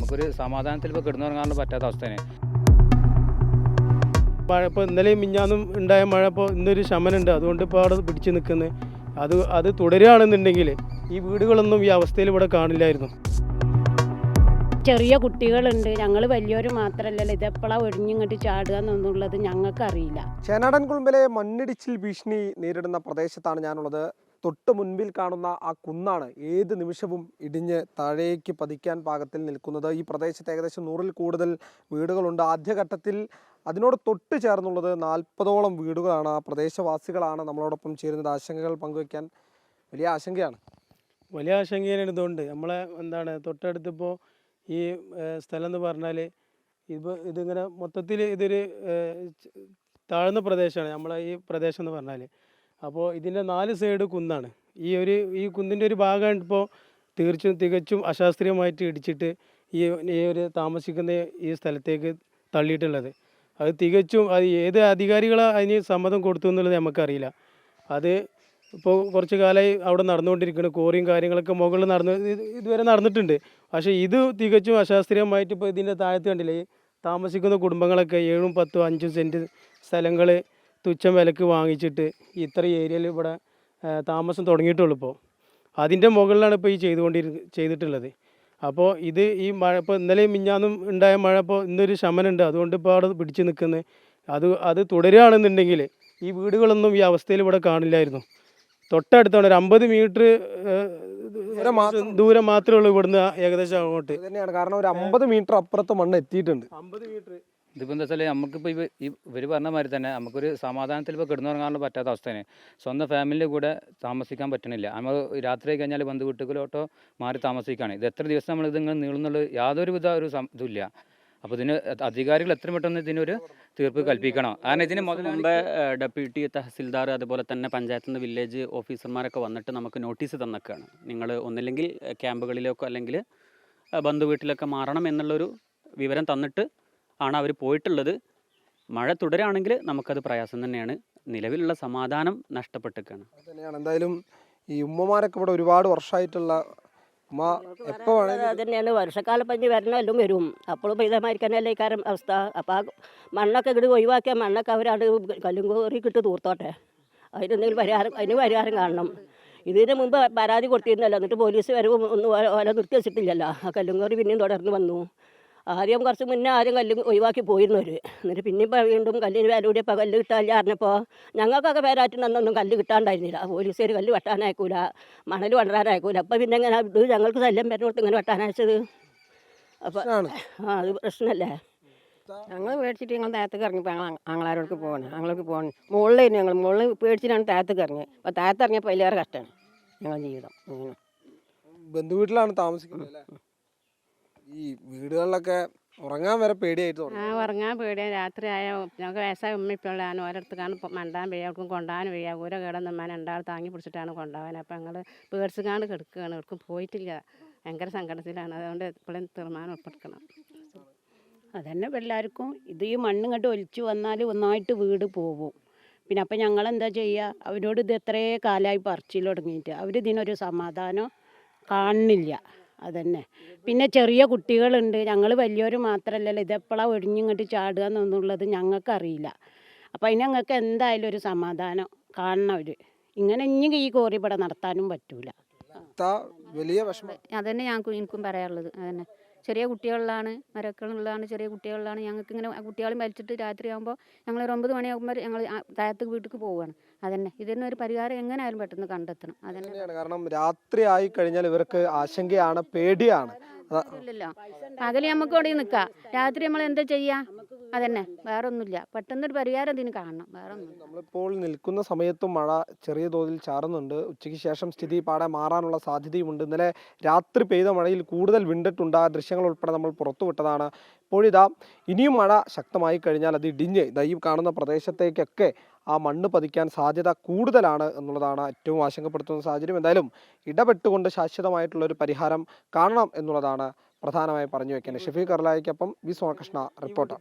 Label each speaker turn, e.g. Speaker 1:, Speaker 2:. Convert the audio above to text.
Speaker 1: നമുക്കൊരു സമാധാനത്തിൽ ഇപ്പോൾ കിടന്നുറങ്ങാൻ പറ്റാത്ത അവസ്ഥയാണ്.
Speaker 2: മഴ ഇപ്പോൾ ഇന്നലെയും മിഞ്ഞാന്നും ഉണ്ടായ മഴ ഇപ്പോൾ ഇന്നൊരു ശമനമുണ്ട്. അതുകൊണ്ട് ഇപ്പോൾ അവിടെ പിടിച്ച് നിൽക്കുന്നത് അത് തുടരുകയാണെന്നുണ്ടെങ്കിൽ ഈ വീടുകളൊന്നും ഈ അവസ്ഥയിൽ ഇവിടെ കാണില്ലായിരുന്നു.
Speaker 3: ചെറിയ കുട്ടികളുണ്ട്, ഞങ്ങൾ വലിയവർ മാത്രമല്ലല്ലോ, ഇതെപ്പോഴാണ് ഒഴിഞ്ഞിങ്ങോട്ട് ചാടുക എന്നുള്ളത് ഞങ്ങൾക്കറിയില്ല.
Speaker 4: ചേനാടൻകുളമ്പിലെ മണ്ണിടിച്ചിൽ ഭീഷണി നേരിടുന്ന പ്രദേശത്താണ് ഞാനുള്ളത്. തൊട്ട് മുൻപിൽ കാണുന്ന ആ കുന്നാണ് ഏത് നിമിഷവും ഇടിഞ്ഞ് താഴേക്ക് പതിക്കാൻ പാകത്തിൽ നിൽക്കുന്നത്. ഈ പ്രദേശത്ത് ഏകദേശം 100-ൽ കൂടുതൽ വീടുകളുണ്ട്. ആദ്യഘട്ടത്തിൽ അതിനോട് തൊട്ട് ചേർന്നുള്ളത് 40ഓളം വീടുകളാണ്. ആ പ്രദേശവാസികളാണ് നമ്മളോടൊപ്പം ചേരുന്നത്. ആശങ്കകൾ പങ്കുവയ്ക്കാൻ വലിയ ആശങ്കയാണ്.
Speaker 2: വലിയ ആശങ്കയാണ്. ഇതുകൊണ്ട് നമ്മളെ തൊട്ടടുത്തിപ്പോൾ ഈ സ്ഥലം എന്ന് പറഞ്ഞാൽ ഇതിങ്ങനെ മൊത്തത്തിൽ ഇതൊരു താഴ്ന്ന പ്രദേശമാണ് നമ്മളെ ഈ പ്രദേശം എന്ന് പറഞ്ഞാൽ. അപ്പോൾ ഇതിൻ്റെ 4 സൈഡ് കുന്നാണ്. ഈ കുന്നിൻ്റെ ഒരു ഭാഗമാണ് ഇപ്പോൾ തികച്ചും അശാസ്ത്രീയമായിട്ട് ഇടിച്ചിട്ട് ഈ ഒരു താമസിക്കുന്ന ഈ സ്ഥലത്തേക്ക് തള്ളിയിട്ടുള്ളത്. അത് തികച്ചും ഏത് അധികാരികളാണ് അതിന് സമ്മതം കൊടുത്തു എന്നുള്ളത് നമുക്കറിയില്ല. അത് ഇപ്പോൾ കുറച്ച് കാലമായി അവിടെ നടന്നുകൊണ്ടിരിക്കുന്നു. കോറിയും കാര്യങ്ങളൊക്കെ മുകളിൽ ഇതുവരെ നടന്നിട്ടുണ്ട്. പക്ഷേ ഇത് തികച്ചും അശാസ്ത്രീയമായിട്ട് ഇപ്പോൾ ഇതിൻ്റെ താഴത്ത് കണ്ടില്ലേ, താമസിക്കുന്ന കുടുംബങ്ങളൊക്കെ 7, 10, 5 സെൻറ്റ് സ്ഥലങ്ങൾ തുച്ഛം വിലക്ക് വാങ്ങിച്ചിട്ട് ഇത്ര ഏരിയയിൽ ഇവിടെ താമസം തുടങ്ങിയിട്ടുള്ളൂ. ഇപ്പോൾ അതിൻ്റെ മുകളിലാണ് ഇപ്പോൾ ഈ ചെയ്തിട്ടുള്ളത്. അപ്പോൾ ഈ മഴ ഇപ്പോൾ ഇന്നലെയും മിഞ്ഞാന്നും ഉണ്ടായ മഴ ഇപ്പോൾ ഇന്നൊരു ശമനമുണ്ട്. അതുകൊണ്ട് ഇപ്പോൾ അവിടെ പിടിച്ച് നിൽക്കുന്നത് അത് തുടരുകയാണെന്നുണ്ടെങ്കിൽ ഈ വീടുകളൊന്നും ഈ അവസ്ഥയിൽ ഇവിടെ കാണില്ലായിരുന്നു. തൊട്ടടുത്താണ്, ഒരു 50 മീറ്റർ ദൂരം മാത്രമേ ഉള്ളൂ ഇവിടുന്ന് ഏകദേശം അങ്ങോട്ട്.
Speaker 4: തന്നെയാണ് കാരണം ഒരു 50 മീറ്റർ അപ്പുറത്ത് മണ്ണ് എത്തിയിട്ടുണ്ട്.
Speaker 2: 50 മീറ്റർ.
Speaker 1: ഇതിപ്പോൾ എന്താ വെച്ചാൽ നമുക്കിപ്പോൾ ഇവർ പറഞ്ഞ മാതിരി തന്നെ നമുക്കൊരു സമാധാനത്തിൽ ഇപ്പോൾ കിടന്നുറങ്ങാൻ പറ്റാത്ത അവസ്ഥയാണ്. സ്വന്തം ഫാമിലിയുടെ കൂടെ താമസിക്കാൻ പറ്റണില്ല. നമ്മൾ രാത്രി കഴിഞ്ഞാൽ ബന്ധു വീട്ടുകളിലോട്ടോ മാറി താമസിക്കുകയാണ്. ഇത് എത്ര ദിവസം നമ്മൾ ഇതിങ്ങനെ നീളുന്നുള്ള യാതൊരുവിധ ഇതുമില്ല. അപ്പോൾ ഇതിന് അധികാരികൾ എത്ര പെട്ടെന്ന് ഇതിനൊരു തീർപ്പ് കൽപ്പിക്കണം. കാരണം ഇതിന്
Speaker 5: മുമ്പേ ഡെപ്യൂട്ടി തഹസിൽദാർ അതുപോലെ തന്നെ പഞ്ചായത്തിൽ നിന്ന് വില്ലേജ് ഓഫീസർമാരൊക്കെ വന്നിട്ട് നമുക്ക് നോട്ടീസ് തന്നൊക്കെയാണ്. നിങ്ങൾ ഒന്നില്ലെങ്കിൽ ക്യാമ്പുകളിലേക്കോ അല്ലെങ്കിൽ ബന്ധു വീട്ടിലൊക്കെ മാറണം എന്നുള്ളൊരു വിവരം തന്നിട്ട് ആണ് അവർ പോയിട്ടുള്ളത്. മഴ തുടരുകയാണെങ്കിൽ നമുക്കത് പ്രയാസം തന്നെയാണ്. നിലവിലുള്ള സമാധാനം നഷ്ടപ്പെട്ടിരിക്കുകയാണ്.
Speaker 4: തന്നെയാണ് എന്തായാലും ഈ ഉമ്മമാരൊക്കെ ഇവിടെ ഒരുപാട് വർഷമായിട്ടുള്ള
Speaker 3: തന്നെയാണ്. വർഷക്കാലം പഞ്ഞ് വരണമല്ലും വരും. അപ്പോഴും ഇതേമാതിരിക്കന്നല്ലേ ഈ കാര്യം അവസ്ഥ. അപ്പോൾ ആ മണ്ണൊക്കെ ഇങ്ങോട്ട് ഒഴിവാക്കിയ മണ്ണൊക്കെ അവരാണ് കല്ലും കോറിക്കിട്ട് തൂർത്തോട്ടെ. അതിന് പരിഹാരം കാണണം. ഇതിന് മുമ്പ് പരാതി കൊടുത്തിരുന്നല്ലോ, എന്നിട്ട് പോലീസ് വരവും ഒന്നും ഓല നിർത്തി വെച്ചിട്ടില്ലല്ലോ. ആ കല്ലും കോറി പിന്നെയും തുടർന്ന് വന്നു. കുറച്ച് മുന്നേ കല്ല് ഒഴിവാക്കി പോയിരുന്നവർ. എന്നിട്ട് പിന്നെ ഇപ്പോൾ വീണ്ടും കല്ലിന് വില കൂടിയപ്പോൾ കല്ല് കിട്ടാനില്ല പറഞ്ഞപ്പോൾ ഞങ്ങൾക്കൊക്കെ പേരാറ്റിനൊന്നും കല്ല് കിട്ടാണ്ടായിരുന്നില്ല. പോലീസുകാർ കല്ല് വെട്ടാനയക്കൂല, മണൽ കൊണ്ടുവരാനയക്കൂല. അപ്പം പിന്നെ എങ്ങനെ ഇത് ഞങ്ങൾക്ക് ശല്യം വരുന്നോട്ട് ഇങ്ങനെ വെട്ടാനയച്ചത്? അപ്പോൾ അത് പ്രശ്നമല്ലേ.
Speaker 6: ഞങ്ങൾ പേടിച്ചിട്ട് ഞങ്ങൾ താഴത്തേക്ക് ഇറങ്ങിപ്പോൾ ഞങ്ങളാരോടൊക്കെ പോകണം. മുകളിലായിരുന്നു ഞങ്ങൾ. മുകളിൽ പേടിച്ചിട്ടാണ് താഴത്തേക്ക് ഇറങ്ങിയത്. അപ്പോൾ താഴത്തിറങ്ങിയപ്പോൾ അതിലേറെ കഷ്ടമാണ് ഞങ്ങളുടെ ജീവിതം.
Speaker 4: ബന്ധുവീട്ടിലാണ് താമസിക്കുന്നത്. ഈ വീടുകളിലൊക്കെ ഉറങ്ങാൻ വരെ പേടിയായിട്ട്
Speaker 7: ഉറങ്ങാൻ പേടിയാണ്. രാത്രിയായ ഞങ്ങൾക്ക് വയസ്സായ ഉമ്മയിപ്പോഴാണ് ഓരോരുത്തർക്കാണ് മണ്ടാൻ വയ്യ, അവർക്കും കൊണ്ടുപോകാൻ വയ്യ. ഓരോ കിടന്നമ്മ 2 ആൾ താങ്ങി പിടിച്ചിട്ടാണ് കൊണ്ടുപോകാൻ. അപ്പം ഞങ്ങൾ പേടിച്ചുകാണ്ട് കിടക്കുകയാണ്. അവർക്കും പോയിട്ടില്ല. ഭയങ്കര സങ്കടത്തിലാണ്. അതുകൊണ്ട് ഇപ്പോഴും തീർമാനം ഉൾപ്പെടുത്തണം.
Speaker 3: അതന്നെ എല്ലാവർക്കും. ഈ മണ്ണിങ്ങോട്ട് ഒലിച്ചു വന്നാൽ ഒന്നായിട്ട് വീട് പോകും. പിന്നെ അപ്പം ഞങ്ങളെന്താ ചെയ്യുക? അവരോട് ഇത് എത്രയേ കാലമായി പറച്ചിൽ തുടങ്ങിയിട്ട് അവരിതിനൊരു സമാധാനം കാണുന്നില്ല. അതന്നെ. പിന്നെ ചെറിയ കുട്ടികളുണ്ട്, ഞങ്ങൾ വലിയവർ മാത്രമല്ലല്ലോ, ഇതെപ്പോഴാണ് ഒഴിഞ്ഞിങ്ങോട്ട് ചാടുക എന്നുള്ളത് ഞങ്ങൾക്കറിയില്ല. അപ്പോൾ അതിന് ഞങ്ങൾക്ക് എന്തായാലും ഒരു സമാധാനം കാണണം. ഇങ്ങനെ ഇനി ഈ കോറി ഇവിടെ നടത്താനും പറ്റൂല.
Speaker 4: വലിയ വിഷമം
Speaker 8: അതന്നെ എനിക്കും പറയാനുള്ളത്. അതന്നെ, ചെറിയ കുട്ടികളിലാണ്, മരക്കളുള്ളതാണ്, ചെറിയ കുട്ടികളിലാണ്. ഞങ്ങൾക്ക് ഇങ്ങനെ കുട്ടികളും വലിച്ചിട്ട് രാത്രിയാകുമ്പോൾ ഞങ്ങൾ 9 മണിയാകുമ്പോൾ ഞങ്ങൾ താഴത്തേക്ക് വീട്ടിലേക്ക് പോവുകയാണ്. അതന്നെ, ഇതിനൊരു പരിഹാരം എങ്ങനെയായാലും പെട്ടെന്ന് കണ്ടെത്തണം. അതന്നെ,
Speaker 4: കാരണം രാത്രി ആയി കഴിഞ്ഞാൽ ഇവർക്ക് ആശങ്കയാണ്, പേടിയാണ്.
Speaker 8: ഇല്ലല്ലോ, പകല് നമുക്ക് ഇവിടെ നിൽക്കാം, രാത്രി നമ്മൾ എന്താ ചെയ്യാ? അതന്നെ, വേറെ ഒന്നുമില്ല. പെട്ടെന്നൊരു പരിഹാരം ഇതിന് കാണണം, വേറെ ഒന്നും.
Speaker 4: നമ്മളിപ്പോൾ നിൽക്കുന്ന സമയത്തും മഴ ചെറിയ തോതിൽ ചാറുന്നുണ്ട്. ഉച്ചയ്ക്ക് ശേഷം സ്ഥിതി പാടെ മാറാനുള്ള സാധ്യതയുമുണ്ട്. ഇന്നലെ രാത്രി പെയ്ത മഴയിൽ കൂടുതൽ വിണ്ടിട്ടുണ്ട്. ആ ദൃശ്യങ്ങൾ ഉൾപ്പെടെ നമ്മൾ പുറത്തുവിട്ടതാണ്. ഇപ്പോഴിതാ ഇനിയും മഴ ശക്തമായി കഴിഞ്ഞാൽ അത് ഇടിഞ്ഞ് ഈ കാണുന്ന പ്രദേശത്തേക്കൊക്കെ ആ മണ്ണ് പതിക്കാൻ സാധ്യത കൂടുതലാണ് എന്നുള്ളതാണ് ഏറ്റവും ആശങ്കപ്പെടുത്തുന്ന സാഹചര്യം. എന്തായാലും ഇടപെട്ടുകൊണ്ട് ശാശ്വതമായിട്ടുള്ളൊരു പരിഹാരം കാണണം എന്നുള്ളതാണ് പ്രധാനമായി പറഞ്ഞു വെക്കേണ്ടത്. ഷഫീഖ് അർലായിക്കൊപ്പം വി സോമകൃഷ്ണ, റിപ്പോർട്ടർ.